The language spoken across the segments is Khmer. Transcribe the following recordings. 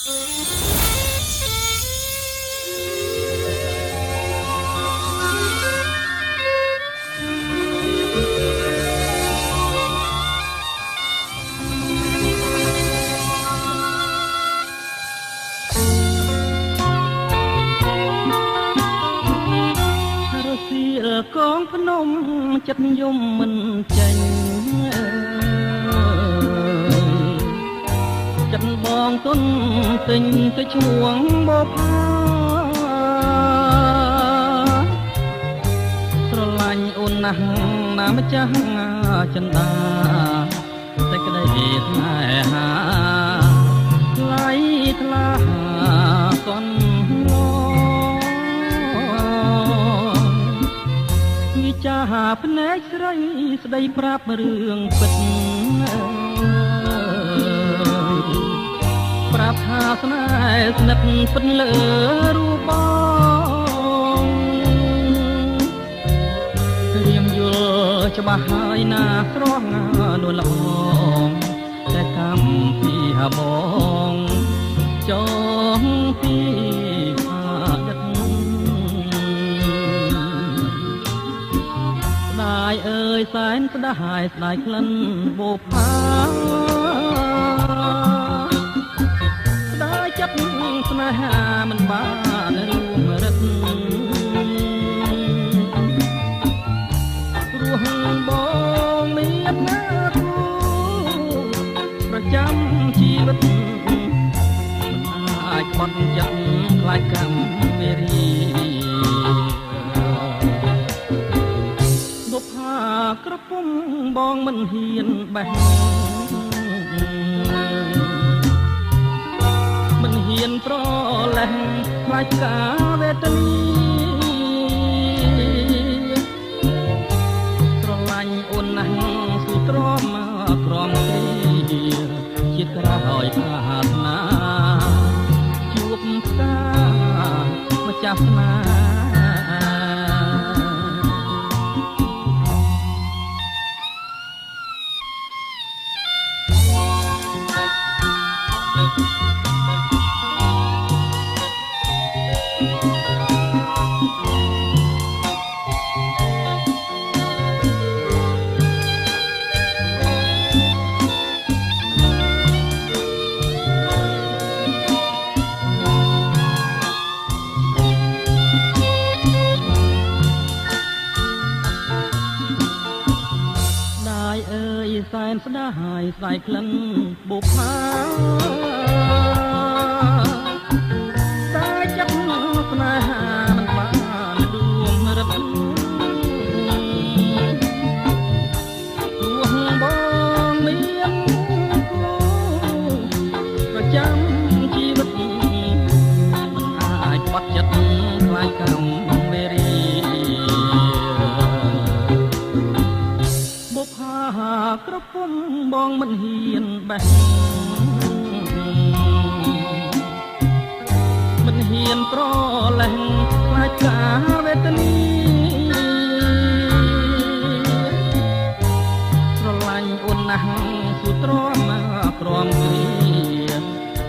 កងភ្នំចិត្តយំមិនចេញចិត្តបងទុនទិញទៅឈួងបផាស្រឡាញ់អូនណាស់ណាម្ចាស់ចិន្តាតែក្តីស្នេហាថ្លៃថ្លាកនចាភ្នែកស្រីស្ដីប្រាប់រឿងពិតប្រាប់ថាស្នេហ៍ស្និទ្ធពិតលើរូបបងរៀមយល់ច្បាស់ហើយណាស្រស់នួនល្អតែកម្មពីហបងចងពីអើយសែនស្ដាយស្ដាយក្លិនបូផាស្ដាយចិត្តស្នេហាមិនបានរួមរឹកព្រោះបងមានណាគូប្រចាំជីវិតមិនអាចបន់ចិត្តខ្លាចកម្មមេរីក្រពុំបងមិនហ៊ានបេះមិនហ៊ានប្រលេះខ្លាចការវេទនីស្រឡាញ់អូនណាស់ស៊ូទ្រាំក្រំទេជាក្រោយប្រាថ្នាជួបផ្កាម្ចាស់ស្នេហ៍សែនស្ដាយស្ដាយក្លិនបុផាតែចិត្តស្នេហាមិនបានរួមរឹកព្រោះបងមានគូប្រចាំជីវិតមិនអាចបាត់ចិត្តខ្លាចកម្មវេរីបុផាក្រពុំបងមិនហ៊ានបេះមិនហ៊ានប្រលេះខ្លាចការវេទនីស្រឡាញ់អូនណាស់ស៊ូទ្រាំក្រំគ្រា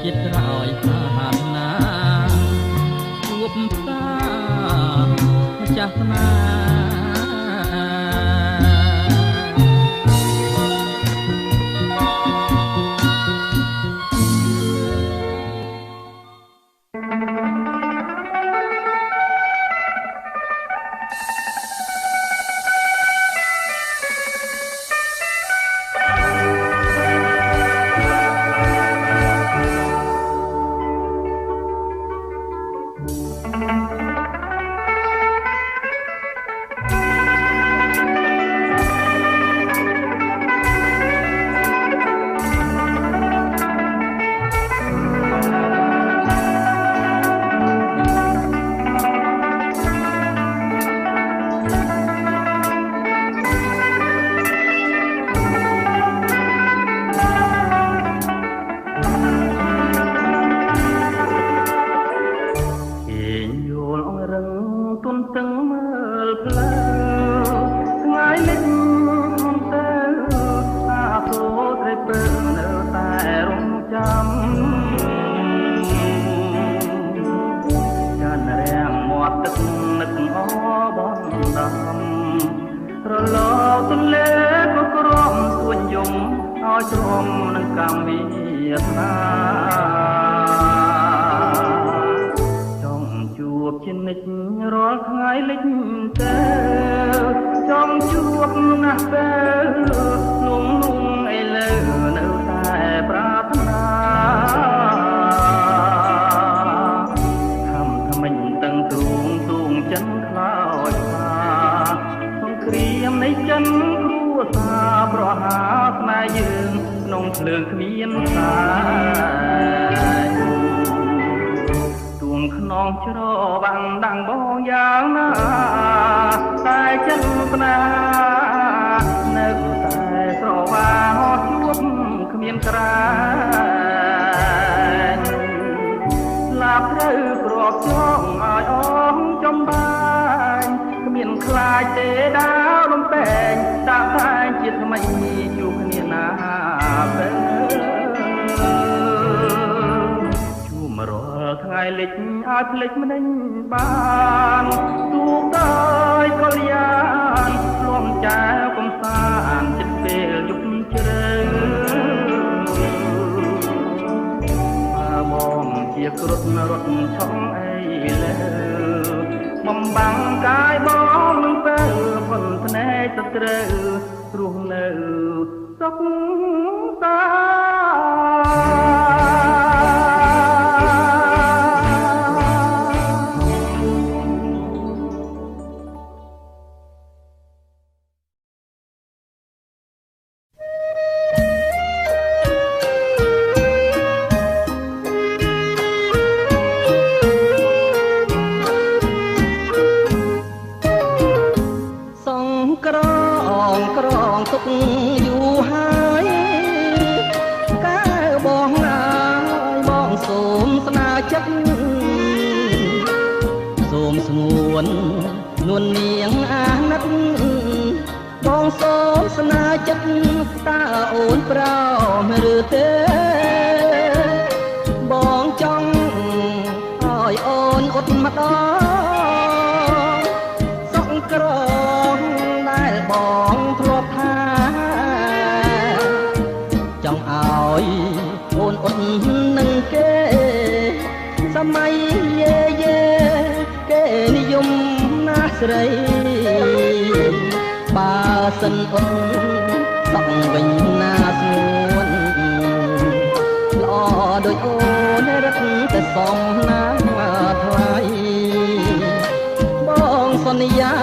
ជាតិក្រោយប្រាថ្នាជួបផ្កាម្ចាស់ស្នេហ៍ កម្មវាសនាចង់ជួបជានិច្ចរាល់ថ្ងៃលិចទៅចង់ជួបណាស់ទៅលងឥឡូវនៅតែប្រាថ្នាមិញតឹងទ្រូងទូងចិនខ្លោចថាសង្គ្រាមនៃចិនគ្រួសារប្រហារស្នេហ៍យើងក្នុងភ្លើងគ្មានសាយទួងខ្នងច្របាំងដាំងបងយ៉ាងណាតែចិនស្នានៅតែស្រវាហោជួបគ្មានក្រែងស្លាប់ត្រូវគ្របចងឲ្យអងចំបាយគ្មានខ្លាចទេដាវលំពេងតាតែងជាថ្មីជួបគ្នាណាពេលជួមរាល់ថ្ងៃលិចឲ្យភ្លេចមិនដេញបានទូកដោយកលយានលំចែវកំសាន្តចិត្តពេលយប់ជ្រៅបងជាគ្រុឌរត់ឆុងអីលើបំបាំងកាយបងនឹងទៅផុនភ្នែកទៅត្រូវរស់នៅសុខសាទុកយូរហើយកើបងហើយបងសូមស្នាចិត្តសូមស្ងួននួននាងអាណិតបងសូមស្នាចិត្តតើអូនប្រោមឬទេបងចង់ឲ្យអូនអត់ម្ដងសក់ក្រងដែលបងធ្លាប់ថាចង់ឲ្យអូនអត់នឹងគេសម័យយេគេនិយមណាស់ស្រីបើសិនអូនសក់វិញណាស្ងួនល្អដូចអូនរឹកតែសំណាថ្លៃបងសន្យា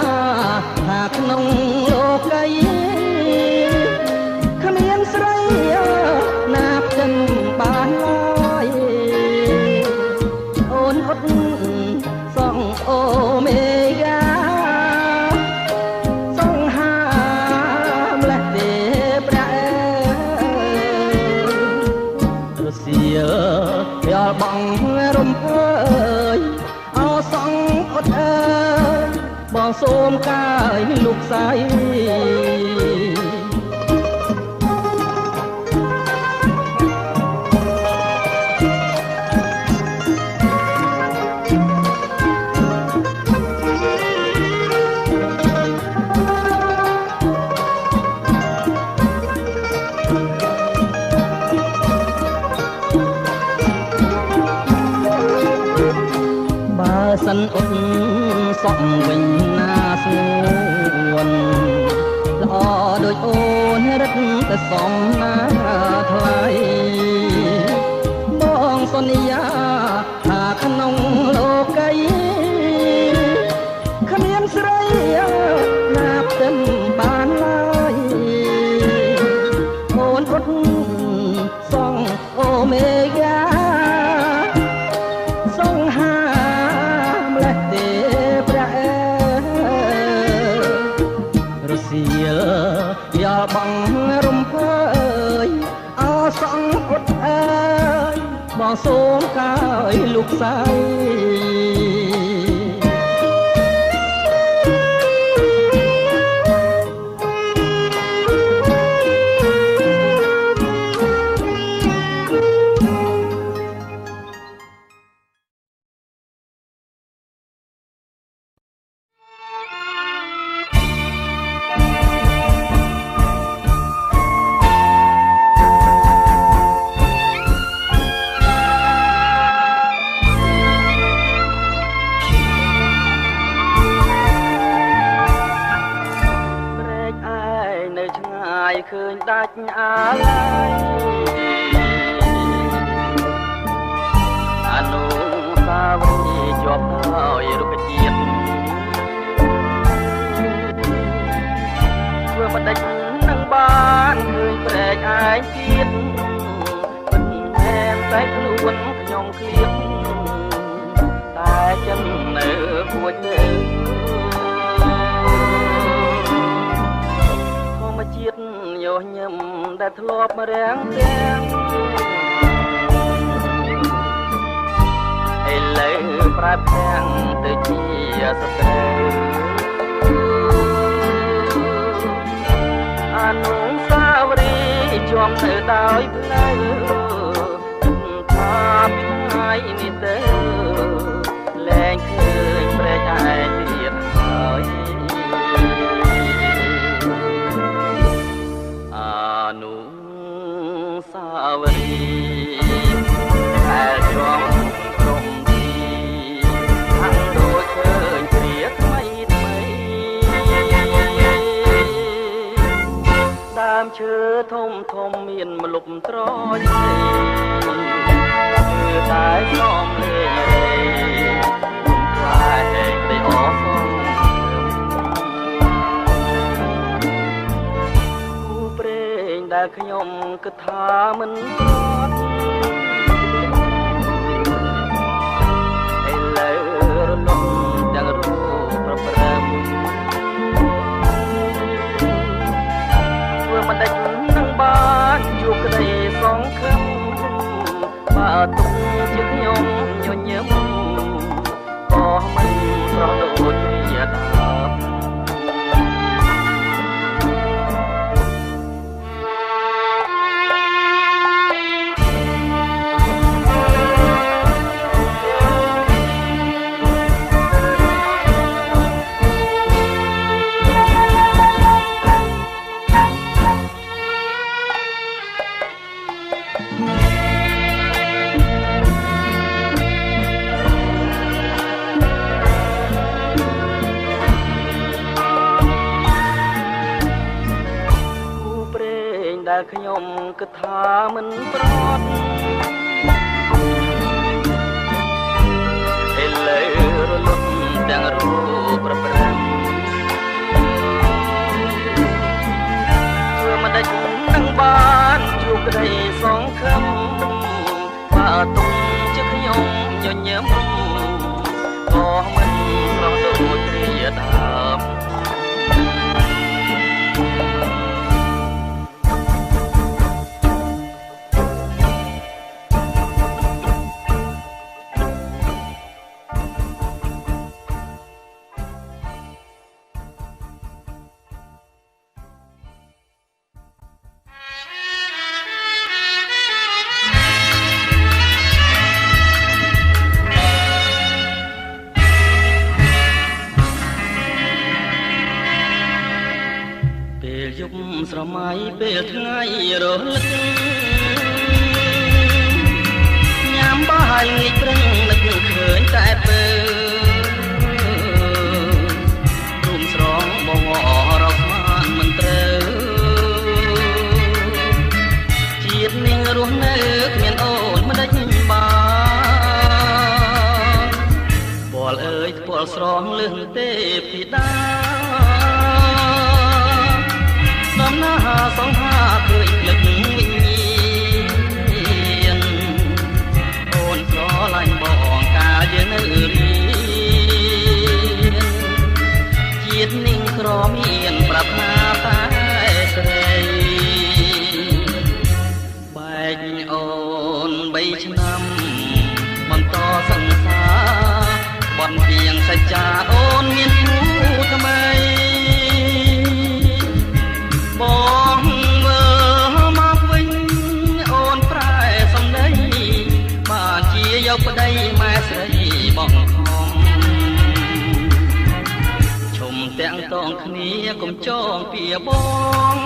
ថាក្នុងលោកីគ្មានស្រីណាផ្ទឹមបានឡើយអូនអត់សងអូមេហ្គាសងហាម្លេះទេប្រារសៀលយ៉ាល់បងរំភើយអោសងអត់អើយបងសូមកាយលោកស្រីសិនអត់សក់វិញណាស្ងួនល្អដូចអូនរឹកតែសំណាថ្លៃបងសន្យាថាក្នុងលោកីគ្មានស្រីណាផ្ទឹមបានឡើយអូនអត់សងអូមេហ្គាបងរំភើយអោសងអត់អើយបងសូមកាយលោកស្រី ចអាឡ័យអនុស្សាវរីយ៍ជាប់ដោយរុក្ខជាតិធ្វើបដិច្ចនឹងបានឃើញព្រែកឯងទៀតមិនមែនតែខ្លួនខ្ញុំឃ្លៀងតែចិននៅគួចទេធម្មជាតិយោញឹមដែលធ្លាប់មករាំងទាំងឥឡូវប្រែផ្ទាំងទៅជាសត្រូវអនុស្សាវរីយ៍ជាប់ទៅដោយផ្លូវថាពីថ្ងៃនេះទៅលែងឃើញព្រែកឯងទៀតហើយអនុស្សាវរីយ៍ដែលជាប់ក្រុមទីខាងដូចឃើញព្រាថ្មីថ្មីដើមឈើធំធំមានម្លប់ត្រជាគឺតែសំលេងខ្លាយទៅអស់គូព្រេងដែលខ្ញុំគិតថាមិនស្របឥឡូវរលំទាំងរូបប្រព្រឹត្តធ្វើមិនដេចនឹងបានជួបក្តីសង្ឃឹមបើទុកជាខ្ញុំញញឹមក៏មិនប្រោះដូចជាដើមដែលខ្ញុំគិតថាមិនប្រត់ឥឡូវរលត់ទាំងរូបប្រព្រឹត្តធ្វើមិនដេចនឹងបានជួបក្តីសង្ឃឹមបើទុំជាខ្ញុំញញឹមក៏មិនប្រោះដូចគ្រាដើមស្រមៃពេលថ្ងៃរលឹកញ៉ាំបាយងាយព្រឹងនឹកឃើញតែពើរុំស្រងបងរកស្មានមិនត្រូវជាតិនេះរស់នៅគ្មានអូនមិនដេចបានពលអើយពលស្រងលឹងទេពីដាដំណើរសង្ហាឃើញភ្លឹកវិញ្ញាណអូនស្រឡាញ់បងកាលយើងនៅរៀនជាតិនេះក្រមានប្រាថ្នាតែស្រីបែកអូន3ឆ្នាំបន្តសង្សារបន់ទៀងសច្ចាអូនមានគូថ្មីបងមើលមកវិញអូនប្រែសំដីបានជាយកប្តីម៉ែស្រីបងខំឈុំទាំងតងគ្នាកុំចងពីបង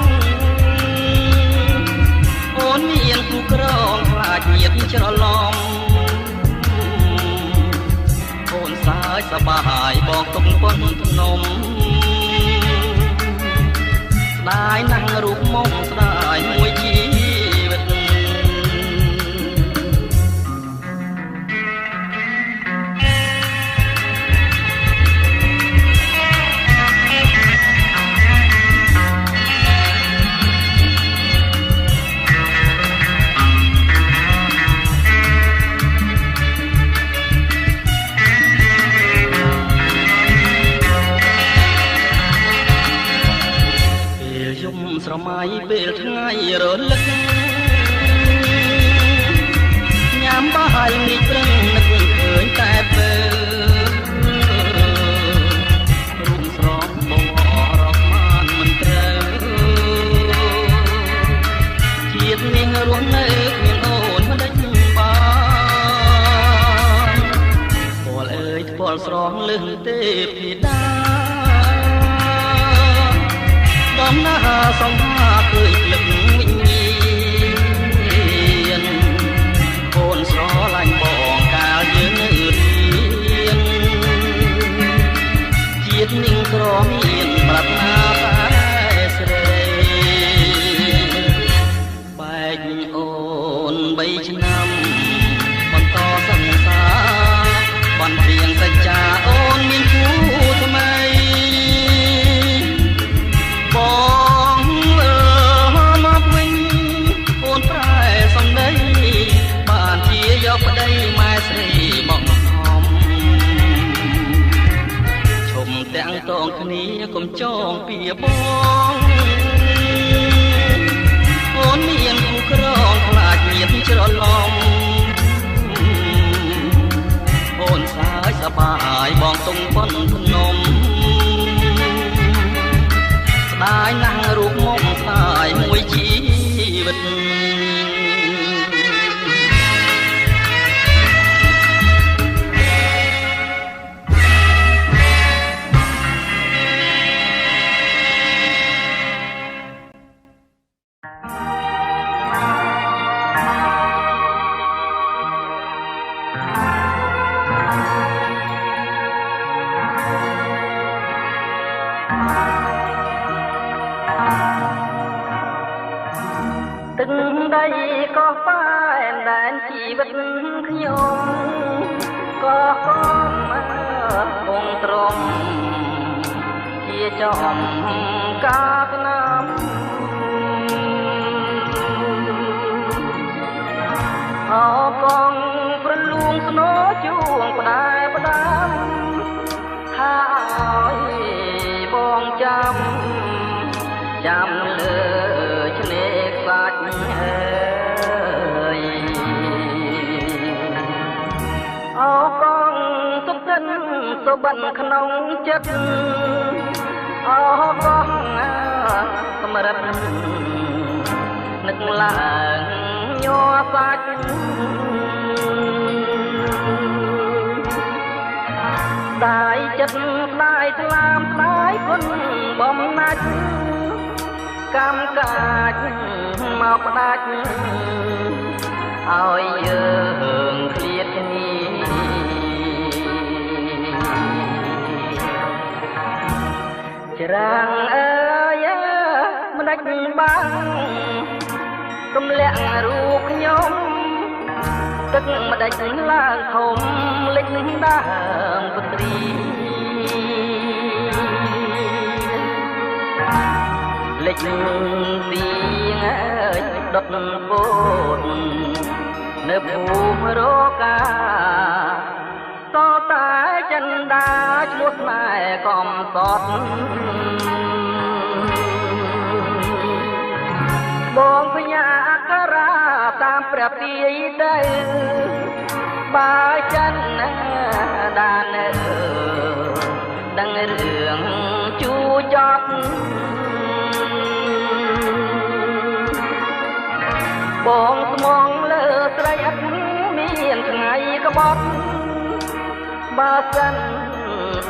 អូនមានគូក្រងខ្លាចញាតច្រឡំអូនសើចសប្បាយបងទុកប៉ុនភ្នំ ស្ដាយណាស់រូបមកស្ដាយមួយជីវិតស្រមៃពេលថ្ងៃរលឹកញ៉ាំបាយនេះព្រឹងនឹកឃើញតែពេលរូបស្រស់បងរកបានមិនត្រូវជាតិនេះរស់នៅគ្មានអូនមិនដេចបានពលអើយពលស្រស់លឹងទេពធីតាដំណើរសំហាឃើញភ្លឹកវិញ្ញាណអូនស្រឡាញ់បងកាលយើងនៅរៀនជាតិនឹងក្រមានប្រាថ្នាតែស្រីបែកអូន3ឆ្នាំបន្តសង្សារបានព្រៀងសច្ចាអូនមានគូថ្មីបងមកវិញអូនប្រែសំដីបានជាយកប្តីម៉ែស្រីមកហំឈុំទាំងតងគ្នាកុំចងពីបងអូនមានគូក្រងខ្លាចញាតិច្រឡំអូនសាយសប្បាយបងទុំប៉ុនភ្នំស្ដាយណាស់រូបមកស្ដាយមួយជីវិតទឹកដីក៏ប៉ែនដែនជីវិតខ្ញុំក៏ខំគង់ទ្រង់ជាចំការណាំអបងប្រលួងស្នោជួងផ្ដែផ្ដាំថាឲ្យបងចាំលើឆ្នេរខ្សាច់អើយអបងសុខសិនសុបិនក្នុងចិត្តអបងសម្រាប់នឹកឡើងញ័រសាច់ដាយចិត្តដាយថ្លាមដាយគុណបំណាច់កម្មកាចមកផ្ដាច់ឲ្យយើងឃ្លាតគ្នាច្រាំងអើយមិនដាច់បាំងទម្លាក់រូបខ្ញុំទឹកម្ដេចឡើងធំលិចដើមពត្រីលិចទីងដុតពោតនៅភូមិរកាតតែចិនដាឈ្មោះស្នេហ៍កំសត់បងភញាអក្ខរាតាមព្រះទាយទៅបើចិនដានដឹងរឿងជួចត់បងស្មងលើស្រីអត់មានថ្ងៃក្បត់បើសិន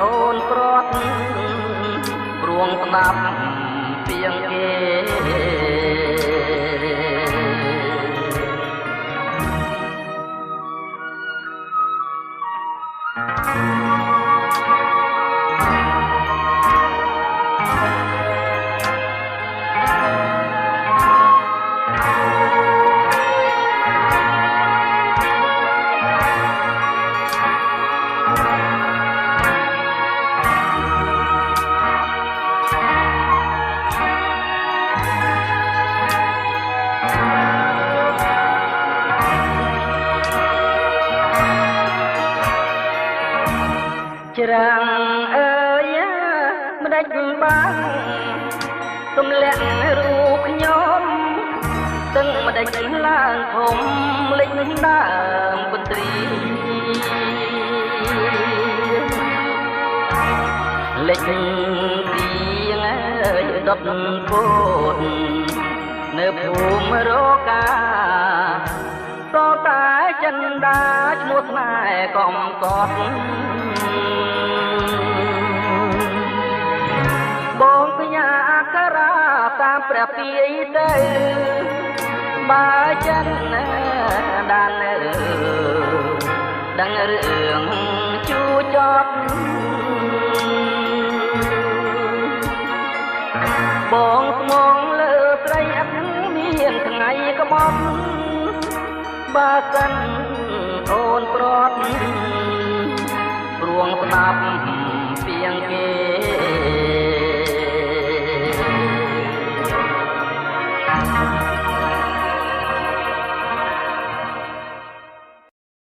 អូនប្រត់ព្រួងស្ដាប់ពីងគេ ច្រាំងអើយមិនដេចបានទម្លាក់រូបខ្ញុំទាំងមិនដេចឡើងធំលេចដើមពន្ត្រីលេចទៀងអើយដុតពោតនៅភូមិរកាតតែចិនដាឈ្មោះស្នេហ៍កំកត់បងកញ្ញាអក្សរាតាមព្រះពាយទៅបើចិនដានដឹងរឿងជួចត់បងស្មងលើស្រីអត់មានថ្ងៃក្បត់បើសិនអូនប្រត់ព្រួងស្ដាប់ពីងគេ